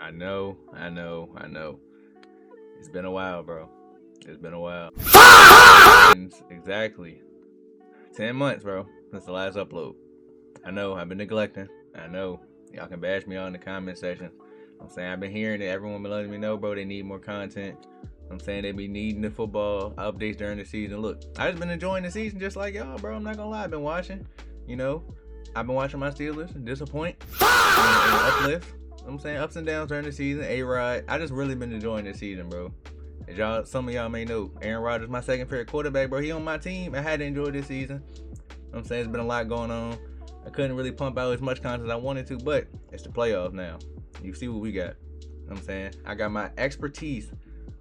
I know. It's been a while, bro. It's been a while. Exactly 10 months, bro, since the last upload. I know I've been neglecting. I know y'all can bash me on the comment section. I'm saying I've been hearing it. Everyone been letting me know, bro, they need more content. I'm saying they be needing the football updates during the season. Look, I just been enjoying the season just like y'all, bro. I'm not gonna lie. I've been watching. I've been watching my Steelers disappoint and uplift. I'm saying ups and downs during the season. A-Rod. I just really been enjoying this season, bro. As some of y'all may know, Aaron Rodgers, my second favorite quarterback, bro. He on my team. I had to enjoy this season. I'm saying it's been a lot going on. I couldn't really pump out as much content as I wanted to, but it's the playoffs now. You see what we got. I'm saying I got my expertise.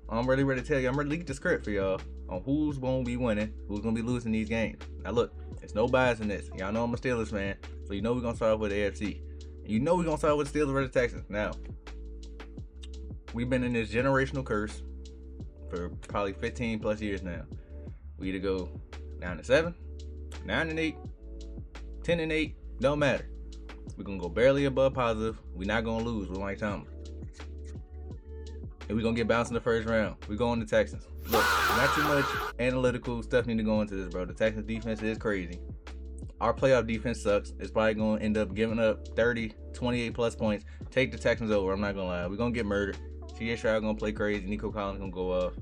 I'm really ready to tell you. I'm ready to leak the script for y'all on who's gonna be winning, who's gonna be losing these games. Now look, it's no bias in this. Y'all know I'm a Steelers fan, so you know we're gonna start off with the AFC. You know we're gonna start with the Steelers versus Texans. Now, we've been in this generational curse for probably 15 plus years now. We either go 9-7, 9-8, 10-8, don't matter. We're gonna go barely above positive. We're not gonna lose with Mike Tomlin. And we're gonna get bounced in the first round. We're going to Texans. Look, not too much analytical stuff need to go into this, bro. The Texans defense is crazy. Our playoff defense sucks. It's probably gonna end up giving up 30, 28 plus points. Take the Texans over. I'm not gonna lie. We're gonna get murdered. C.J. Stroud gonna play crazy. Nico Collins gonna go off.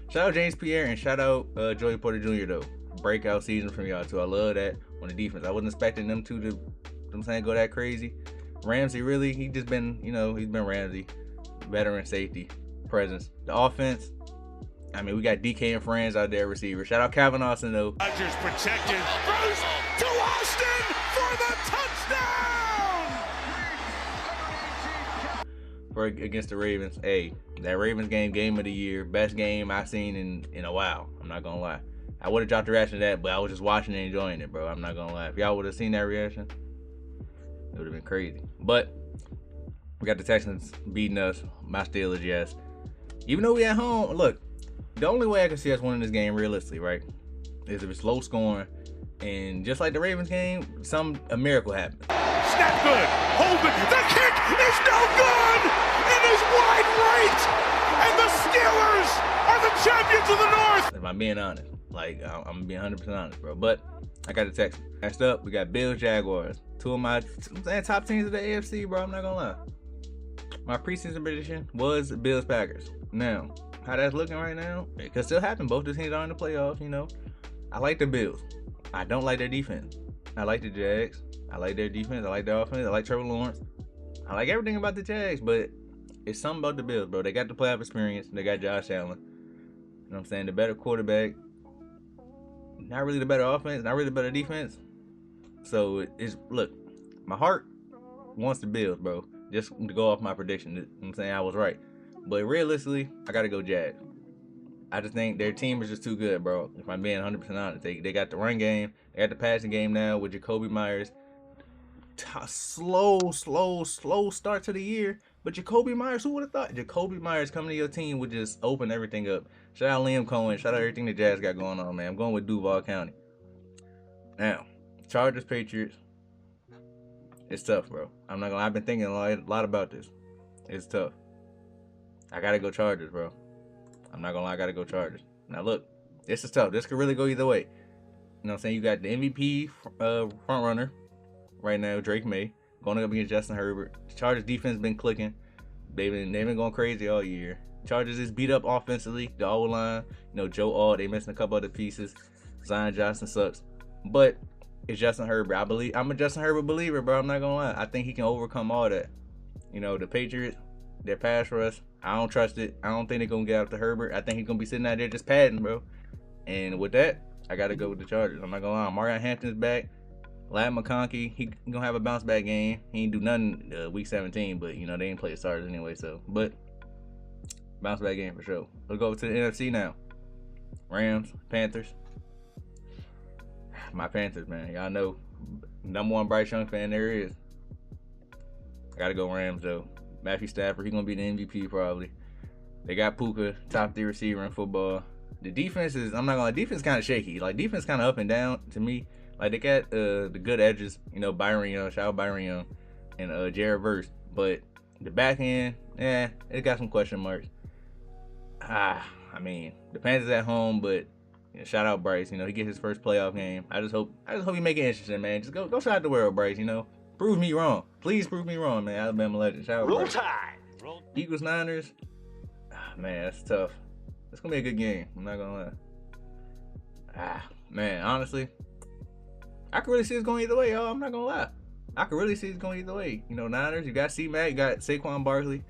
Shout out James Pierre and shout out Joey Porter Jr. though. Breakout season from y'all too. I love that on the defense. I wasn't expecting them two to, go that crazy. Ramsey really, he's been Ramsey, veteran safety presence. The offense, I mean, we got DK and Franz out there receiver. Shout out Calvin Austin though. Rodgers protected, throws to Austin for the touchdown. Against the Ravens. Hey, that Ravens game of the year, best game I've seen in a while. I'm not gonna lie. I would have dropped the reaction to that, but I was just watching and enjoying it, bro. I'm not gonna lie. If y'all would have seen that reaction, it would have been crazy. But we got the Texans beating us. My Steelers, yes. Even though we at home, look, the only way I can see us winning this game realistically, right, is if it's low scoring. And just like the Ravens game, a miracle happened. Snap good. Hold it. The kick is no good. It is wide right. And the Steelers are the champions of the North. If I'm being honest. Like, I'm being 100% honest, bro. But I got the Texans. Next up, we got Bills, Jaguars. Two of my top teams of the AFC, bro. I'm not gonna lie. My preseason prediction was Bills, Packers. Now, how that's looking right now, it could still happen. Both the teams are in the playoffs, I like the Bills. I don't like their defense. I like the Jags. I like their defense. I like their offense. I like Trevor Lawrence. I like everything about the Jags, but it's something about the Bills, bro. They got the playoff experience. They got Josh Allen. You know what I'm saying? The better quarterback. Not really the better offense. Not really the better defense. So, look, my heart wants the Bills, bro. Just to go off my prediction. You know what I'm saying? I was right. But realistically, I got to go Jags. I just think their team is just too good, bro. If I'm being 100% honest. They got the run game. They got the passing game now with Kkb Myers. Slow start to the year. But Kkb Myers, who would have thought? Kkb Myers coming to your team would just open everything up. Shout out Liam Cohen. Shout out everything the Jazz got going on, man. I'm going with Duval County. Now, Chargers, Patriots. It's tough, bro. I've been thinking a lot about this. It's tough. I got to go Chargers, bro. I'm not going to lie. I got to go Chargers. Now, look. This is tough. This could really go either way. You know what I'm saying? You got the MVP front runner right now, Drake May, going up against Justin Herbert. The Chargers defense been clicking. They've been going crazy all year. Chargers is beat up offensively. The O-line, Joe Alt, they missing a couple other pieces. Zion Johnson sucks. But it's Justin Herbert. I'm a Justin Herbert believer, bro. I'm not going to lie. I think he can overcome all that. The Patriots, their pass rush, I don't trust it. I don't think they're going to get out to Herbert. I think he's going to be sitting out there just padding, bro. And with that, I got to go with the Chargers. I'm not going to lie. Marion Hampton's back. Lad McConkey, he gonna have a bounce back game. He ain't do nothing week 17, but they ain't play the starters anyway. So, but bounce back game for sure. Let's go to the NFC now. Rams, Panthers. My Panthers, man. Y'all know, number one Bryce Young fan there is. I gotta go Rams though. Matthew Stafford, he gonna be the MVP probably. They got Puka, top 3 receiver in football. The defense is, I'm not gonna lie, defense kind of shaky. Like defense kind of up and down to me. Like, they got the good edges, Byron Young, shout out Byron Young, and Jared Verse. But The back end, it got some question marks. I mean, the Panthers at home, but shout out Bryce. He gets his first playoff game. I just hope he make it interesting, man. Just go shout out the world, Bryce. Prove me wrong. Please prove me wrong, man. Alabama legend. Shout out Bryce. Eagles Niners. Man, that's tough. It's gonna be a good game. I'm not gonna lie. Man, honestly, I can really see it's going either way, y'all. I'm not gonna lie. I can really see it's going either way. Niners. You got C-Mac. You got Saquon Barkley.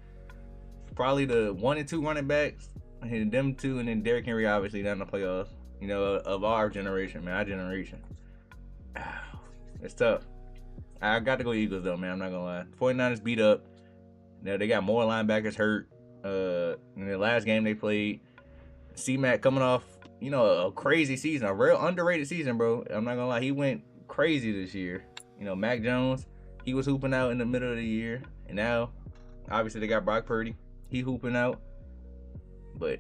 Probably the 1 and 2 running backs. And them two, and then Derrick Henry obviously down in the playoffs. Of our generation, man. Our generation. It's tough. I got to go Eagles though, man. I'm not gonna lie. 49ers beat up. They got more linebackers hurt. In the last game they played, C-Mac coming off, a crazy season, a real underrated season, bro. I'm not gonna lie, he went crazy this year. Mac Jones, he was hooping out in the middle of the year, and now, obviously they got Brock Purdy, he hooping out. But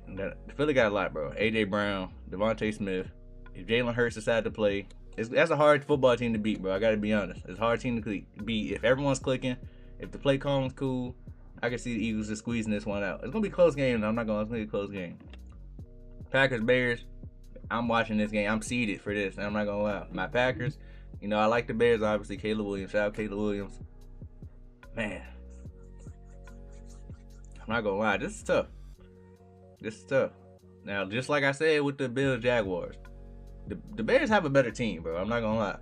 Philly got a lot, bro. A.J. Brown, Devontae Smith. If Jalen Hurts decide to play, that's a hard football team to beat, bro. I gotta be honest. It's a hard team to beat if everyone's clicking, if the play calling's cool. I can see the Eagles just squeezing this one out. It's going to be a close game. I'm not going to. It's going to be a close game. Packers, Bears. I'm watching this game. I'm seeded for this. I'm not going to lie. My Packers, I like the Bears, obviously. Caleb Williams. Shout out Caleb Williams. Man. I'm not going to lie. This is tough. Now, just like I said with the Bills Jaguars, the Bears have a better team, bro. I'm not going to lie.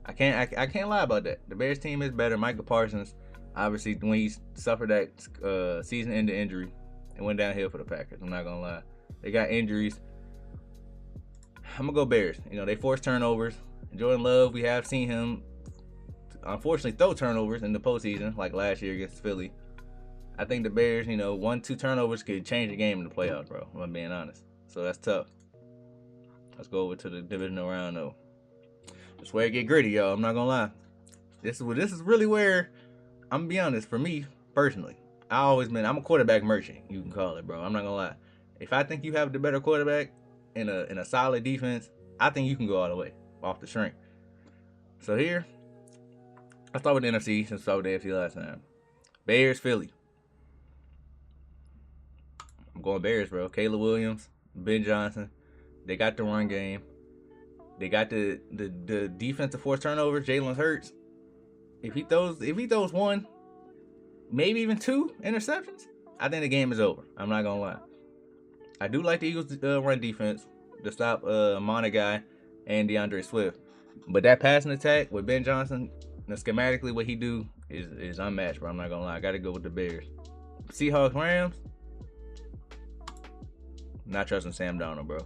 I can't lie about that. The Bears team is better. Michael Parsons. Obviously, when he suffered that season-ending injury, it went downhill for the Packers. I'm not going to lie. They got injuries. I'm going to go Bears. They force turnovers. Jordan Love, we have seen him, unfortunately, throw turnovers in the postseason, like last year against Philly. I think the Bears, 1-2 turnovers could change the game in the playoffs, bro, if I'm being honest. So that's tough. Let's go over to the divisional round, though. That's where it get gritty, y'all. I'm not going to lie. This is really where... I'm gonna be honest, for me, personally, I'm a quarterback merchant, you can call it, bro. I'm not gonna lie. If I think you have the better quarterback in a solid defense, I think you can go all the way off the shrink. So here, I'll start with the NFC since I started with the AFC last time. Bears, Philly. I'm going Bears, bro. Caleb Williams, Ben Johnson. They got the run game. They got the defensive force turnovers. Jalen Hurts. If he throws one, maybe even 2 interceptions, I think the game is over. I'm not gonna lie. I do like the Eagles' run defense to stop Amon guy and DeAndre Swift, but that passing attack with Ben Johnson, schematically what he do is unmatched. Bro, I'm not gonna lie. I gotta go with the Bears. Seahawks, Rams. Not trusting Sam Darnold, bro.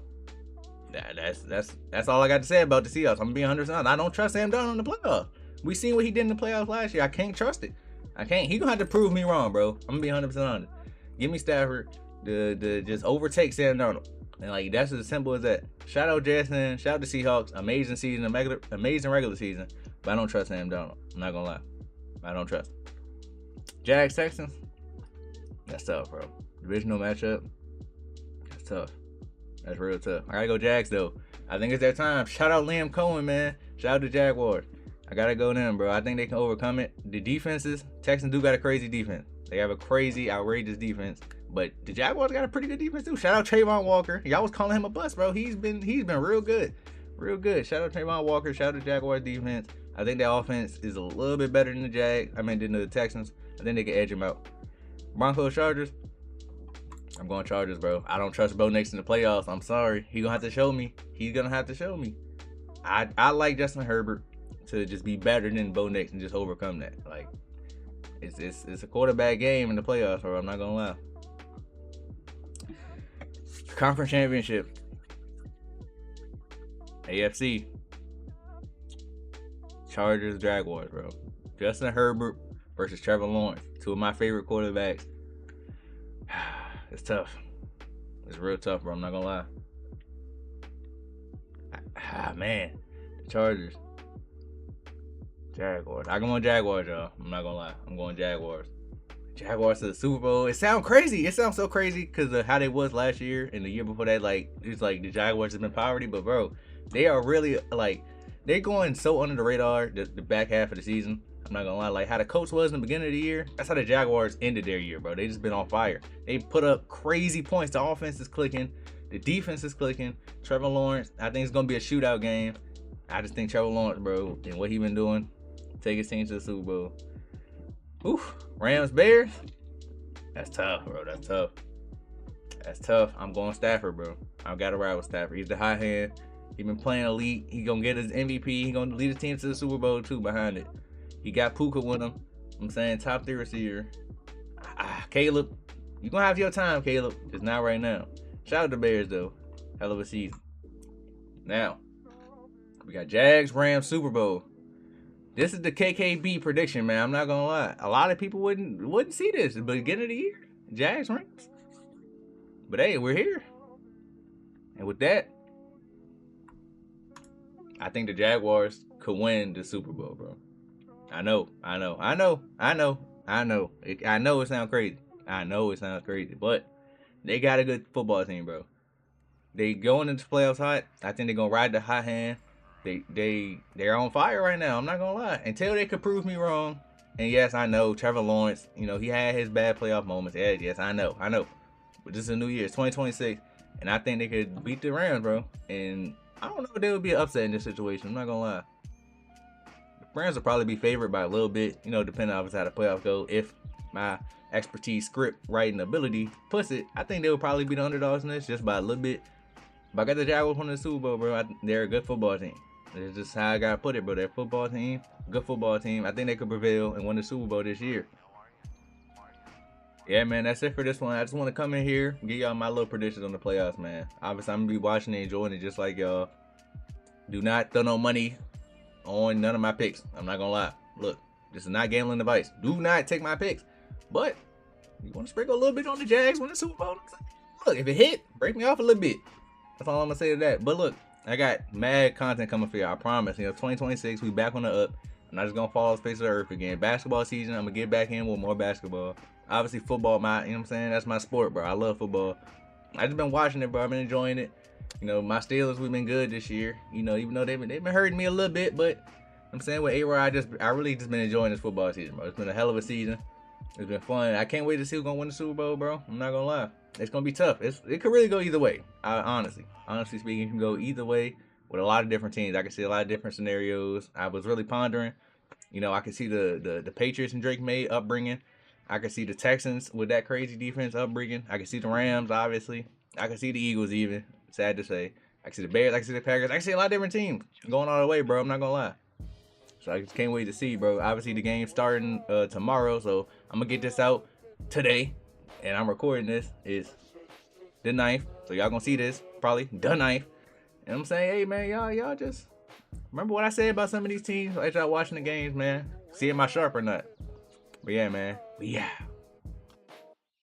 That's all I got to say about the Seahawks. I'm gonna be 100%. I don't trust Sam Darnold in the playoffs. We seen what he did in the playoffs last year. I can't trust it. I can't. He gonna have to prove me wrong, bro. I'm gonna be 100% honest. Give me Stafford to just overtake Sam Darnold. And that's as simple as that. Shout out Justin. Shout out the Seahawks. Amazing season, amazing regular season. But I don't trust Sam Darnold. I'm not gonna lie. I don't trust him. Jags, Texans. That's tough, bro. Divisional matchup. That's tough. That's real tough. I gotta go Jags though. I think it's their time. Shout out Liam Cohen, man. Shout out to Jaguars. I gotta go them, bro. I think they can overcome it. The defenses, Texans do got a crazy defense. They have a crazy, outrageous defense. But the Jaguars got a pretty good defense too. Shout out Trayvon Walker. Y'all was calling him a bust, bro. He's been real good. Real good. Shout out Trayvon Walker. Shout out to Jaguars defense. I think their offense is a little bit better than than the Texans. I think they can edge them out. Broncos, Chargers. I'm going Chargers, bro. I don't trust Bo Nix in the playoffs. I'm sorry. He's gonna have to show me. I like Justin Herbert to just be better than Bo Nix and just overcome that. It's a quarterback game in the playoffs, bro. I'm not gonna lie. Conference championship. AFC. Chargers, Jaguars, bro. Justin Herbert versus Trevor Lawrence. 2 of my favorite quarterbacks. It's tough. It's real tough, bro. I'm not gonna lie. Man. The Chargers. Jaguars. I'm going Jaguars, y'all. I'm not gonna lie. I'm going Jaguars. Jaguars to the Super Bowl. It sounds crazy. It sounds so crazy because of how they was last year and the year before that. It's like the Jaguars have been poverty, but bro, they are really they're going so under the radar the back half of the season. I'm not gonna lie, like how the Colts was in the beginning of the year, that's how the Jaguars ended their year, bro. They just been on fire. They put up crazy points. The offense is clicking, the defense is clicking. Trevor Lawrence, I think it's gonna be a shootout game. I just think Trevor Lawrence, bro, and what he been doing, take his team to the Super Bowl. Oof, Rams Bears, that's tough, bro. That's tough. That's tough. I'm going Stafford, bro. I gotta ride with Stafford. He's the hot hand. He been playing elite. He gonna get his MVP. He gonna lead his team to the Super Bowl too behind it. He got Puka with him. I'm saying top 3 receiver. Caleb, you gonna have your time, Caleb. Just not right now. Shout out to Bears though. Hell of a season. Now, we got Jags, Rams, Super Bowl. This is the Kkb prediction, man. I'm not gonna lie. A lot of people wouldn't see this at the beginning of the year. Jags, Rams. But hey, we're here. And with that, I think the Jaguars could win the Super Bowl, bro. I know it sounds crazy. But they got a good football team, bro. They going into playoffs hot. I think they're gonna ride the hot hand. They're on fire right now. I'm not gonna lie. Until they could prove me wrong. And yes, I know Trevor Lawrence, he had his bad playoff moments. Yes, I know. But this is a new year. It's 2026. And I think they could beat the Rams, bro. And I don't know if they would be an upset in this situation. I'm not gonna lie. The Rams will probably be favored by a little bit, depending on how the playoffs go. If my expertise, script writing ability puts it, I think they would probably be the underdogs in this just by a little bit. But I got the Jaguars winning the Super Bowl, bro. They're a good football team. That's just how I gotta put it, bro. They're a football team, good football team. I think they could prevail and win the Super Bowl this year. Yeah, man, that's it for this one. I just want to come in here and give y'all my little predictions on the playoffs, man. Obviously, I'm going to be watching and enjoying it just like y'all. Do not throw no money on none of my picks. I'm not going to lie. Look, this is not gambling advice. Do not take my picks. But you want to sprinkle a little bit on the Jags win the Super Bowl? Look, if it hit, break me off a little bit. That's all I'm going to say to that. But look, I got mad content coming for y'all. I promise. 2026, we back on the up. I'm not just going to fall off the face of the earth again. Basketball season, I'm going to get back in with more basketball. Obviously, football, that's my sport, bro. I love football. I just been watching it, bro. I've been enjoying it. My Steelers, we've been good this year. Even though they've been hurting me a little bit, but I'm saying with A-Rod, I really just been enjoying this football season, bro. It's been a hell of a season. It's been fun. I can't wait to see who's gonna win the Super Bowl, bro. I'm not gonna lie. It's gonna be tough. It could really go either way. Honestly speaking, it can go either way with a lot of different teams. I can see a lot of different scenarios. I was really pondering. I can see the Patriots and Drake May upbringing. I can see the Texans with that crazy defense upbringing. I can see the Rams, obviously. I can see the Eagles even. Sad to say. I can see the Bears. I can see the Packers. I can see a lot of different teams going all the way, bro. I'm not going to lie. So I just can't wait to see, bro. Obviously, the game's starting tomorrow. So I'm going to get this out today. And I'm recording this. It's the 9th. So y'all going to see this probably the 9th. And I'm saying, hey, man, y'all just remember what I said about some of these teams as y'all watching the games, man. See am I sharp or not? But yeah, man. We out.